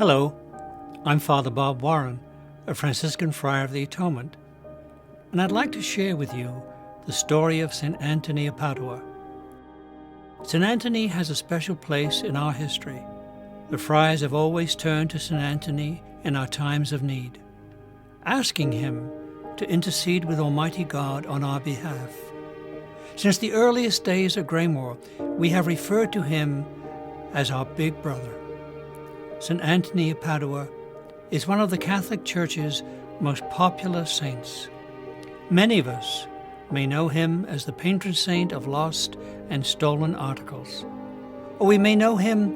Hello, I'm Father Bob Warren, a Franciscan Friar of the Atonement, and I'd like to share with you the story of St. Antony of Padua. St. Antony has a special place in our history. The friars have always turned to St. Antony in our times of need, asking him to intercede with Almighty God on our behalf. Since the earliest days of Greymoor, we have referred to him as our big brother. St. Antony of Padua is one of the Catholic Church's most popular saints. Many of us may know him as the patron saint of lost and stolen articles, or we may know him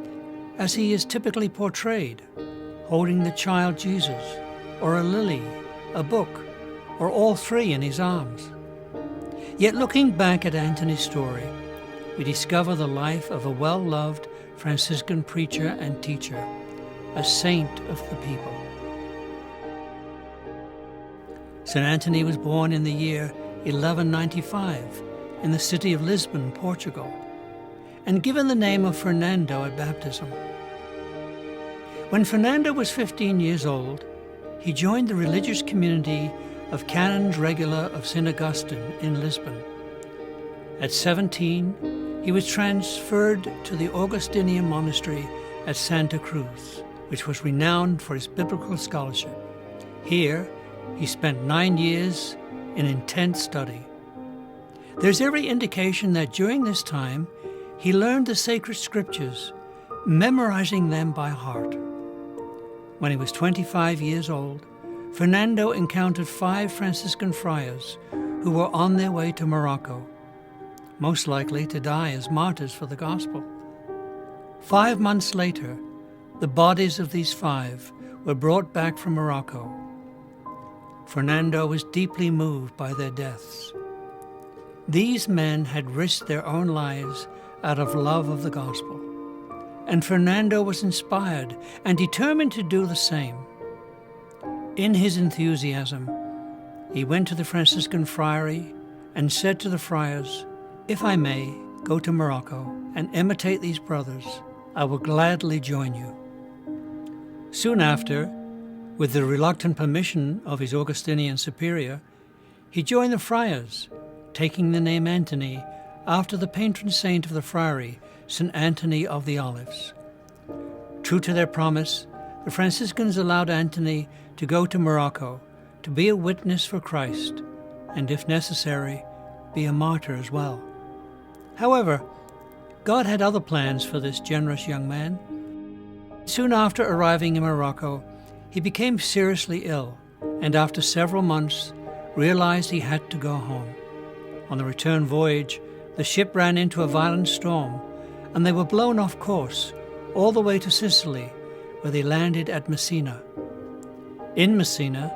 as he is typically portrayed, holding the child Jesus, or a lily, a book, or all three in his arms. Yet looking back at Antony's story, we discover the life of a well-loved Franciscan preacher and teacher, a saint of the people. St. Antony was born in the year 1195 in the city of Lisbon, Portugal, and given the name of Fernando at baptism. When Fernando was 15 years old, he joined the religious community of Canons Regular of St. Augustine in Lisbon. At 17, he was transferred to the Augustinian monastery at Santa Cruz, which was renowned for its biblical scholarship. Here, he spent 9 years in intense study. There's every indication that during this time, he learned the sacred scriptures, memorizing them by heart. When he was 25 years old, Fernando encountered 5 Franciscan friars who were on their way to Morocco, most likely to die as martyrs for the gospel. 5 months later, the bodies of these 5 were brought back from Morocco. Fernando was deeply moved by their deaths. These men had risked their own lives out of love of the gospel, and Fernando was inspired and determined to do the same. In his enthusiasm, he went to the Franciscan friary and said to the friars, "If I may go to Morocco and imitate these brothers, I will gladly join you." Soon after, with the reluctant permission of his Augustinian superior, he joined the friars, taking the name Antony after the patron saint of the friary, St. Antony of the Olives. True to their promise, the Franciscans allowed Antony to go to Morocco to be a witness for Christ, and if necessary, be a martyr as well. However, God had other plans for this generous young man. Soon after arriving in Morocco, he became seriously ill, and after several months, realized he had to go home. On the return voyage, the ship ran into a violent storm, and they were blown off course all the way to Sicily, where they landed at Messina. In Messina,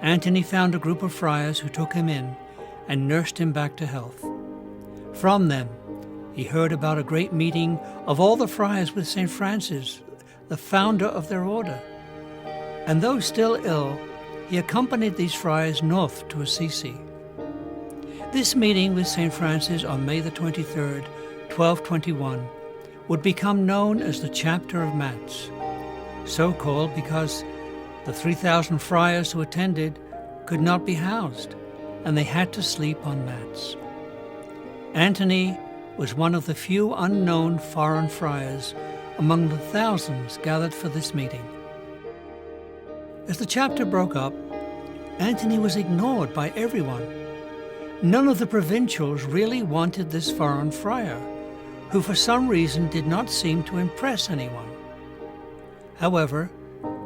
Antony found a group of friars who took him in and nursed him back to health. From them, he heard about a great meeting of all the friars with St. Francis, the founder of their order. And though still ill, he accompanied these friars north to Assisi. This meeting with St. Francis on May the 23rd, 1221, would become known as the Chapter of Mats, so called because the 3,000 friars who attended could not be housed, and they had to sleep on mats. Antony was one of the few unknown foreign friars among the thousands gathered for this meeting. As the chapter broke up, Antony was ignored by everyone. None of the provincials really wanted this foreign friar, who for some reason did not seem to impress anyone. However,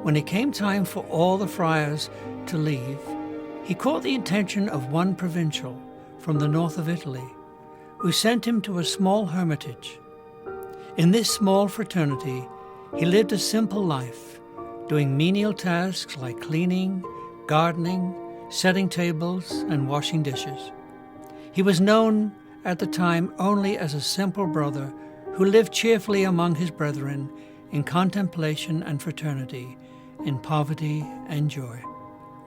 when it came time for all the friars to leave, he caught the attention of one provincial from the north of Italy, who sent him to a small hermitage. In this small fraternity, he lived a simple life, doing menial tasks like cleaning, gardening, setting tables, and washing dishes. He was known at the time only as a simple brother who lived cheerfully among his brethren in contemplation and fraternity, in poverty and joy.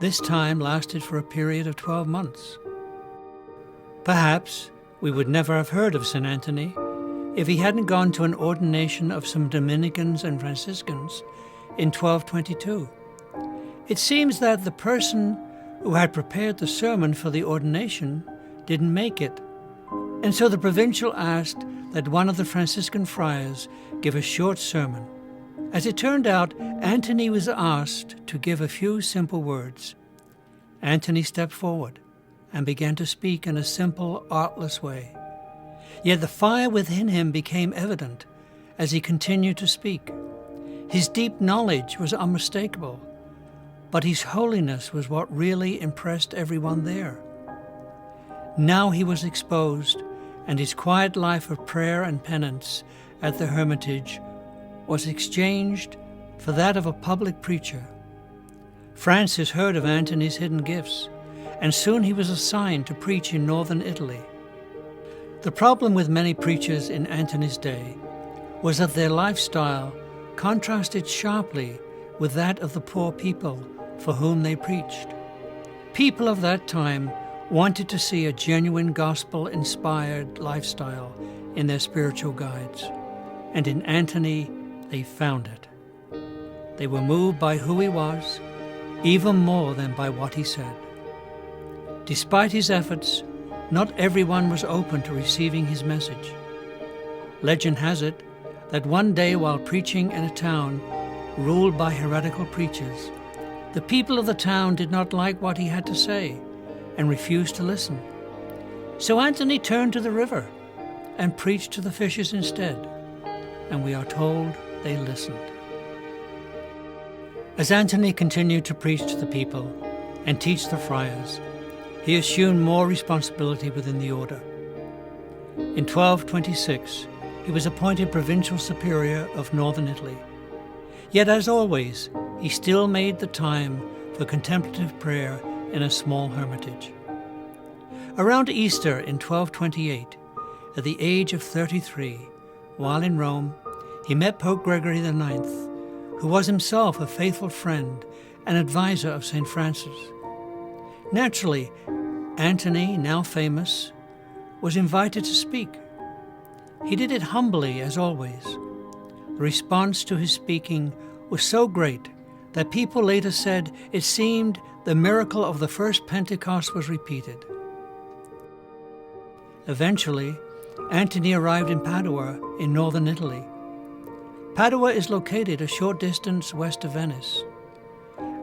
This time lasted for a period of 12 months. Perhaps we would never have heard of St. Antony if he hadn't gone to an ordination of some Dominicans and Franciscans in 1222. It seems that the person who had prepared the sermon for the ordination didn't make it, and so the provincial asked that one of the Franciscan friars give a short sermon. As it turned out, Antony was asked to give a few simple words. Antony stepped forward and began to speak in a simple, artless way. Yet the fire within him became evident as he continued to speak. His deep knowledge was unmistakable, but his holiness was what really impressed everyone there. Now he was exposed, and his quiet life of prayer and penance at the hermitage was exchanged for that of a public preacher. Francis heard of Antony's hidden gifts, and soon he was assigned to preach in northern Italy. The problem with many preachers in Antony's day was that their lifestyle contrasted sharply with that of the poor people for whom they preached. People of that time wanted to see a genuine gospel-inspired lifestyle in their spiritual guides, and in Antony they found it. They were moved by who he was, even more than by what he said. Despite his efforts, not everyone was open to receiving his message. Legend has it that one day while preaching in a town ruled by heretical preachers, the people of the town did not like what he had to say and refused to listen. So Antony turned to the river and preached to the fishes instead, and we are told they listened. As Antony continued to preach to the people and teach the friars, he assumed more responsibility within the order. In 1226, he was appointed provincial superior of northern Italy. Yet, as always, he still made the time for contemplative prayer in a small hermitage. Around Easter in 1228, at the age of 33, while in Rome, he met Pope Gregory IX, who was himself a faithful friend and advisor of St. Francis. Naturally, Antony, now famous, was invited to speak. He did it humbly, as always. The response to his speaking was so great that people later said it seemed the miracle of the first Pentecost was repeated. Eventually, Antony arrived in Padua in northern Italy. Padua is located a short distance west of Venice.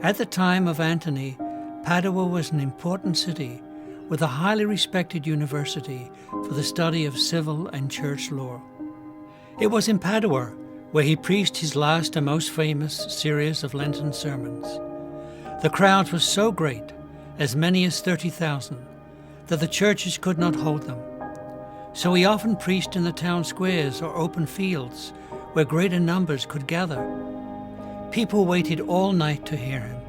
At the time of Antony, Padua was an important city with a highly respected university for the study of civil and church law. It was in Padua where he preached his last and most famous series of Lenten sermons. The crowds were so great, as many as 30,000, that the churches could not hold them. So he often preached in the town squares or open fields where greater numbers could gather. People waited all night to hear him.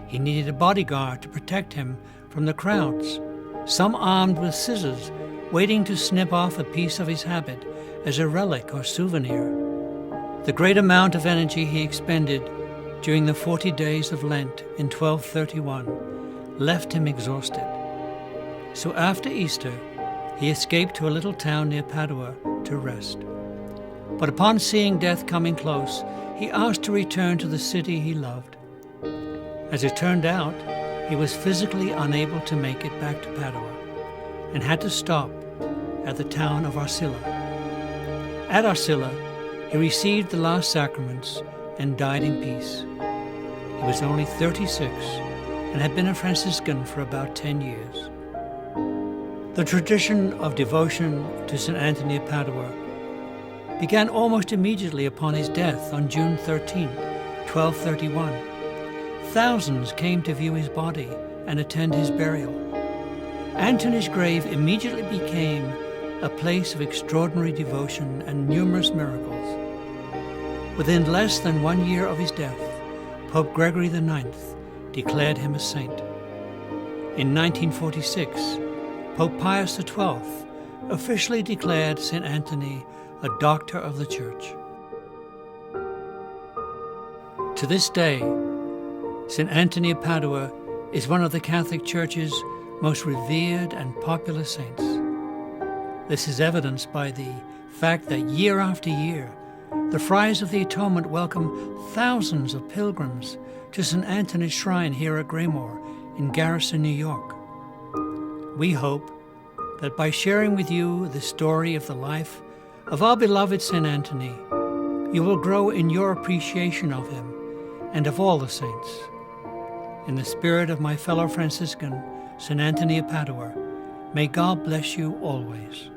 He needed a bodyguard to protect him from the crowds, some armed with scissors, waiting to snip off a piece of his habit as a relic or souvenir. The great amount of energy he expended during the 40 days of Lent in 1231 left him exhausted. So after Easter, he escaped to a little town near Padua to rest. But upon seeing death coming close, he asked to return to the city he loved. As it turned out, he was physically unable to make it back to Padua and had to stop at the town of Arcilla. At Arcilla, he received the last sacraments and died in peace. He was only 36 and had been a Franciscan for about 10 years. The tradition of devotion to St. Antony of Padua began almost immediately upon his death on June 13, 1231. Thousands came to view his body and attend his burial. Antony's grave immediately became a place of extraordinary devotion and numerous miracles. Within less than 1 year of his death, Pope Gregory IX declared him a saint. In 1946, Pope Pius XII officially declared St. Antony a doctor of the Church. To this day, St. Antony of Padua is one of the Catholic Church's most revered and popular saints. This is evidenced by the fact that year after year, the Friars of the Atonement welcome thousands of pilgrims to St. Antony's Shrine here at Graymoor in Garrison, New York. We hope that by sharing with you the story of the life of our beloved St. Antony, you will grow in your appreciation of him and of all the saints. In the spirit of my fellow Franciscan, St. Antony of Padua, may God bless you always.